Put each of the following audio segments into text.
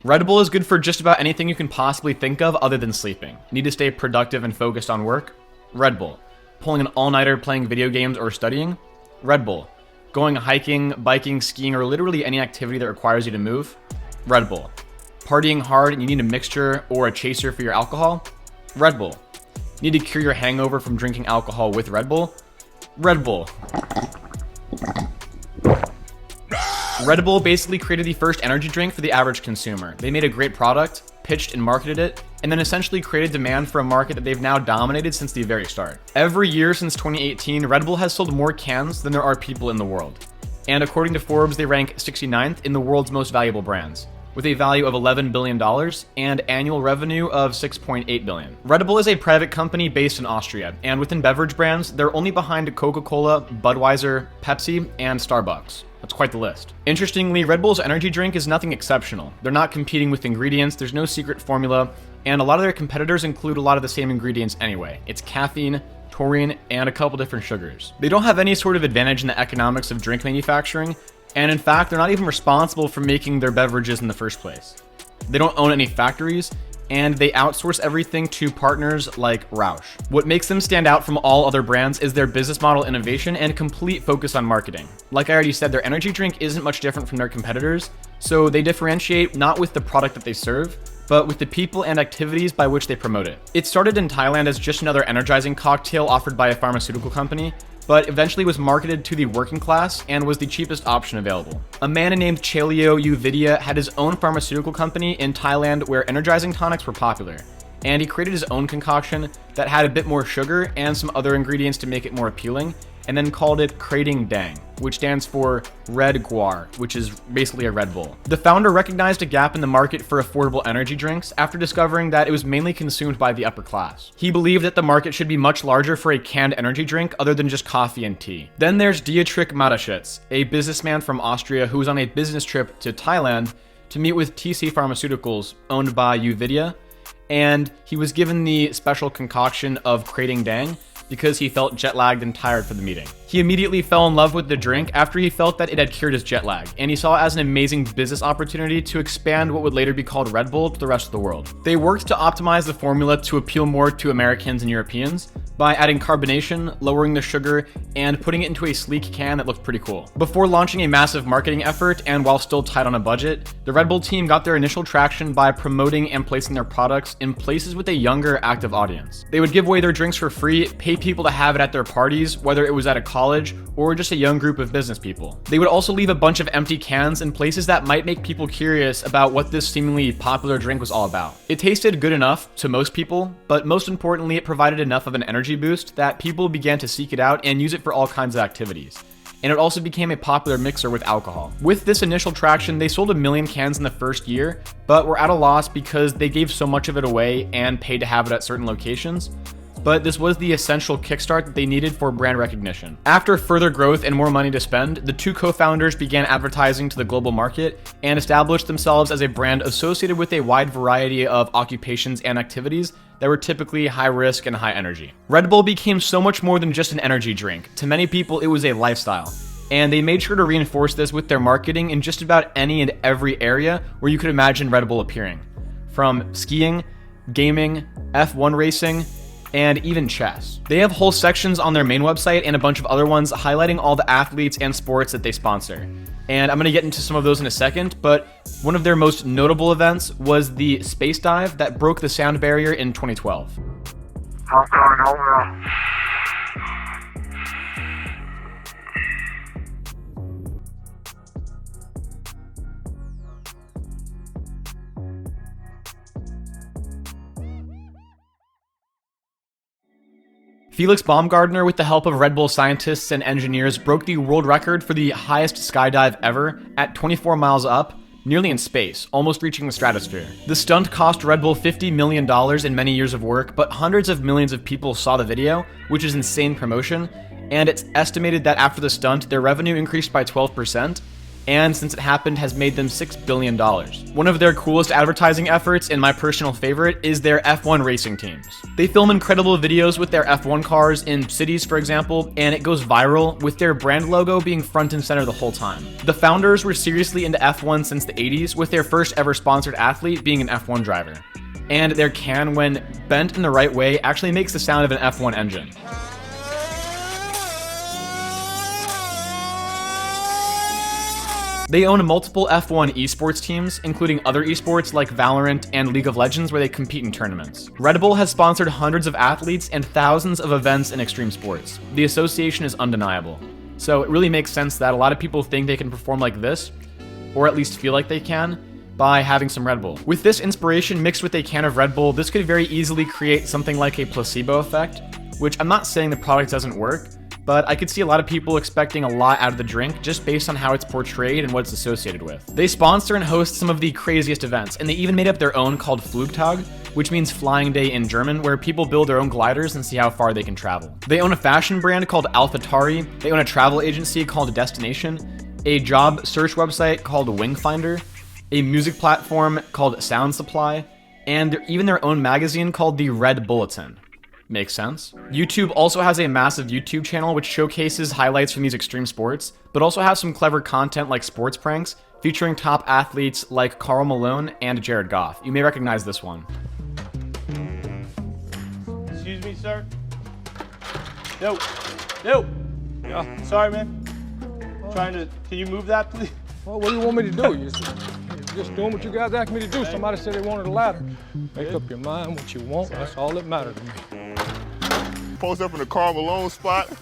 Red Bull is good for just about anything you can possibly think of other than sleeping. Need to stay productive and focused on work? Red Bull. Pulling an all-nighter playing video games or studying? Red Bull. Going hiking, biking, skiing, or literally any activity that requires you to move? Red Bull. Partying hard and you need a mixture or a chaser for your alcohol? Red Bull. Need to cure your hangover from drinking alcohol with Red Bull? Red Bull. Red Bull basically created the first energy drink for the average consumer. They made a great product, pitched and marketed it, and then essentially created demand for a market that they've now dominated since the very start. Every year since 2018, Red Bull has sold more cans than there are people in the world. And according to Forbes, they rank 69th in the world's most valuable brands, with a value of $11 billion and annual revenue of $6.8 billion. Red Bull is a private company based in Austria, and within beverage brands, they're only behind Coca-Cola, Budweiser, Pepsi, and Starbucks. That's quite the list. Interestingly, Red Bull's energy drink is nothing exceptional. They're not competing with ingredients, there's no secret formula, and a lot of their competitors include a lot of the same ingredients anyway. It's caffeine, taurine, and a couple different sugars. They don't have any sort of advantage in the economics of drink manufacturing, and in fact, they're not even responsible for making their beverages in the first place. They don't own any factories, and they outsource everything to partners like Roush. What makes them stand out from all other brands is their business model innovation and complete focus on marketing. Like I already said, their energy drink isn't much different from their competitors, so they differentiate not with the product that they serve, but with the people and activities by which they promote it. It started in Thailand as just another energizing cocktail offered by a pharmaceutical company, but eventually was marketed to the working class and was the cheapest option available. A man named Chelio Uvidya had his own pharmaceutical company in Thailand where energizing tonics were popular, and he created his own concoction that had a bit more sugar and some other ingredients to make it more appealing, and then called it Krating Dang, which stands for Red Guar, which is basically a Red Bull. The founder recognized a gap in the market for affordable energy drinks after discovering that it was mainly consumed by the upper class. He believed that the market should be much larger for a canned energy drink other than just coffee and tea. Then there's Dietrich Mateschitz, a businessman from Austria who was on a business trip to Thailand to meet with TC Pharmaceuticals, owned by Uvidya, and he was given the special concoction of Krating Dang because he felt jet-lagged and tired for the meeting. He immediately fell in love with the drink after he felt that it had cured his jet lag, and he saw it as an amazing business opportunity to expand what would later be called Red Bull to the rest of the world. They worked to optimize the formula to appeal more to Americans and Europeans by adding carbonation, lowering the sugar, and putting it into a sleek can that looked pretty cool. Before launching a massive marketing effort, and while still tight on a budget, the Red Bull team got their initial traction by promoting and placing their products in places with a younger, active audience. They would give away their drinks for free, pay people to have it at their parties, whether it was at a college or just a young group of business people. They would also leave a bunch of empty cans in places that might make people curious about what this seemingly popular drink was all about. It tasted good enough to most people, but most importantly, it provided enough of an energy boost that people began to seek it out and use it for all kinds of activities. And it also became a popular mixer with alcohol. With this initial traction, they sold 1 million cans in the first year, but were at a loss because they gave so much of it away and paid to have it at certain locations. But this was the essential kickstart that they needed for brand recognition. After further growth and more money to spend, the two co-founders began advertising to the global market and established themselves as a brand associated with a wide variety of occupations and activities that were typically high risk and high energy. Red Bull became so much more than just an energy drink. To many people, it was a lifestyle. And they made sure to reinforce this with their marketing in just about any and every area where you could imagine Red Bull appearing. From skiing, gaming, F1 racing, and even chess. They have whole sections on their main website and a bunch of other ones highlighting all the athletes and sports that they sponsor. And I'm going to get into some of those in a second, but one of their most notable events was the space dive that broke the sound barrier in 2012. Felix Baumgartner, with the help of Red Bull scientists and engineers, broke the world record for the highest skydive ever at 24 miles up, nearly in space, almost reaching the stratosphere. The stunt cost Red Bull $50 million in many years of work, but hundreds of millions of people saw the video, which is insane promotion, and it's estimated that after the stunt, their revenue increased by 12%, and since it happened has made them $6 billion. One of their coolest advertising efforts, and my personal favorite, is their F1 racing teams. They film incredible videos with their F1 cars in cities, for example, and it goes viral with their brand logo being front and center the whole time. The founders were seriously into F1 since the 80s, with their first ever sponsored athlete being an F1 driver. And their can, when bent in the right way, actually makes the sound of an F1 engine. They own multiple F1 esports teams, including other esports like Valorant and League of Legends, where they compete in tournaments. RedBull has sponsored hundreds of athletes and thousands of events in extreme sports. The association is undeniable. So it really makes sense that a lot of people think they can perform like this, or at least feel like they can, by having some Red Bull. With this inspiration mixed with a can of Red Bull, this could very easily create something like a placebo effect, which I'm not saying the product doesn't work, but I could see a lot of people expecting a lot out of the drink just based on how it's portrayed and what it's associated with. They sponsor and host some of the craziest events, and they even made up their own called Flugtag, which means flying day in German, where people build their own gliders and see how far they can travel. They own a fashion brand called AlphaTauri, they own a travel agency called Destination, a job search website called Wingfinder, a music platform called Sound Supply, and even their own magazine called the Red Bulletin. Makes sense. YouTube also has a massive YouTube channel which showcases highlights from these extreme sports, but also has some clever content like sports pranks featuring top athletes like Karl Malone and Jared Goff. You may recognize this one. Excuse me, sir. No. Yeah. Sorry, man. Can you move that, please? Well, what do you want me to do? You're just doing what you guys asked me to do. Somebody said they wanted a ladder. Make up your mind what you want. That's all that matters to me. Post up in the Karl Malone spot.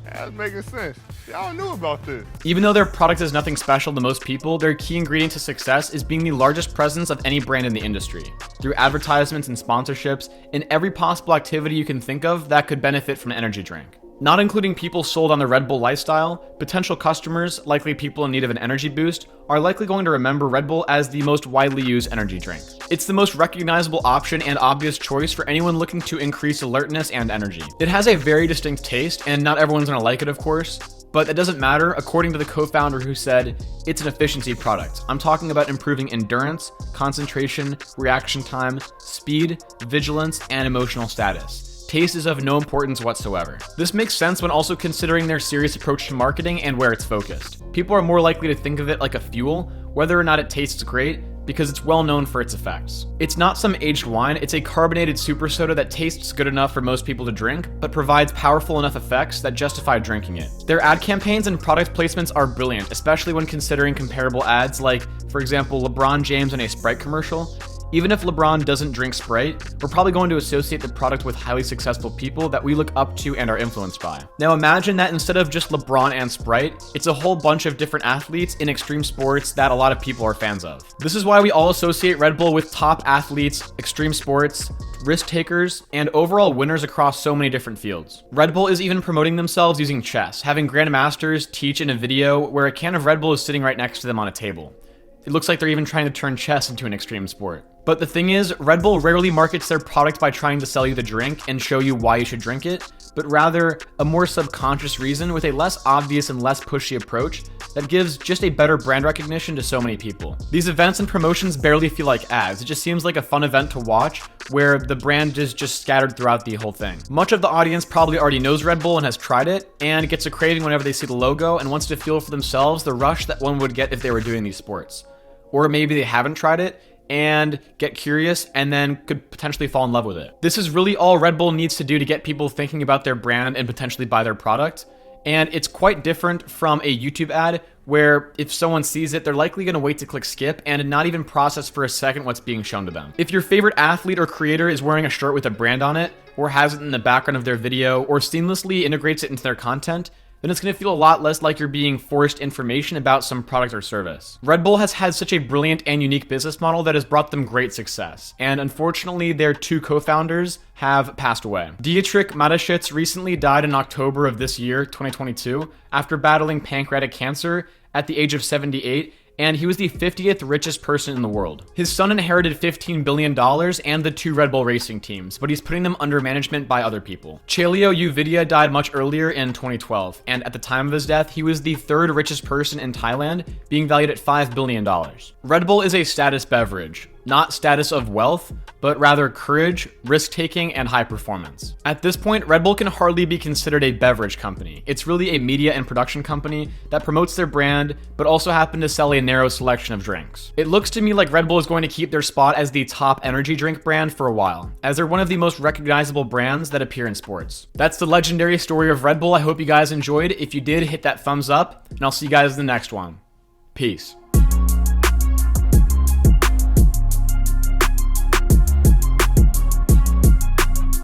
That's making sense. Y'all knew about this. Even though their product is nothing special to most people, their key ingredient to success is being the largest presence of any brand in the industry, through advertisements and sponsorships, in every possible activity you can think of that could benefit from an energy drink. Not including people sold on the Red Bull lifestyle, potential customers, likely people in need of an energy boost, are likely going to remember Red Bull as the most widely used energy drink. It's the most recognizable option and obvious choice for anyone looking to increase alertness and energy. It has a very distinct taste, and not everyone's gonna like it, of course, but that doesn't matter according to the co-founder who said, it's an efficiency product. I'm talking about improving endurance, concentration, reaction time, speed, vigilance, and emotional status. Taste is of no importance whatsoever. This makes sense when also considering their serious approach to marketing and where it's focused. People are more likely to think of it like a fuel, whether or not it tastes great, because it's well known for its effects. It's not some aged wine, it's a carbonated super soda that tastes good enough for most people to drink, but provides powerful enough effects that justify drinking it. Their ad campaigns and product placements are brilliant, especially when considering comparable ads like, for example, LeBron James in a Sprite commercial. Even if LeBron doesn't drink Sprite, we're probably going to associate the product with highly successful people that we look up to and are influenced by. Now imagine that instead of just LeBron and Sprite, it's a whole bunch of different athletes in extreme sports that a lot of people are fans of. This is why we all associate Red Bull with top athletes, extreme sports, risk takers, and overall winners across so many different fields. Red Bull is even promoting themselves using chess, having grandmasters teach in a video where a can of Red Bull is sitting right next to them on a table. It looks like they're even trying to turn chess into an extreme sport. But the thing is, Red Bull rarely markets their product by trying to sell you the drink and show you why you should drink it, but rather a more subconscious reason with a less obvious and less pushy approach that gives just a better brand recognition to so many people. These events and promotions barely feel like ads. It just seems like a fun event to watch where the brand is just scattered throughout the whole thing. Much of the audience probably already knows Red Bull and has tried it and gets a craving whenever they see the logo and wants to feel for themselves the rush that one would get if they were doing these sports. Or maybe they haven't tried it and get curious and then could potentially fall in love with it. This is really all Red Bull needs to do to get people thinking about their brand and potentially buy their product. And it's quite different from a YouTube ad where if someone sees it, they're likely going to wait to click skip and not even process for a second what's being shown to them. If your favorite athlete or creator is wearing a shirt with a brand on it, or has it in the background of their video, or seamlessly integrates it into their content, then it's going to feel a lot less like you're being forced information about some product or service. Red Bull has had such a brilliant and unique business model that has brought them great success, and unfortunately their two co-founders have passed away. Dietrich Mateschitz recently died in October of this year, 2022, after battling pancreatic cancer at the age of 78, and he was the 50th richest person in the world. His son inherited $15 billion and the 2 Red Bull racing teams, but he's putting them under management by other people. Chelio Uvidya died much earlier in 2012, and at the time of his death, he was the 3rd richest person in Thailand, being valued at $5 billion. Red Bull is a status beverage. Not status of wealth, but rather courage, risk-taking, and high performance. At this point, Red Bull can hardly be considered a beverage company. It's really a media and production company that promotes their brand, but also happen to sell a narrow selection of drinks. It looks to me like Red Bull is going to keep their spot as the top energy drink brand for a while, as they're one of the most recognizable brands that appear in sports. That's the legendary story of Red Bull. I hope you guys enjoyed. If you did, hit that thumbs up, and I'll see you guys in the next one. Peace.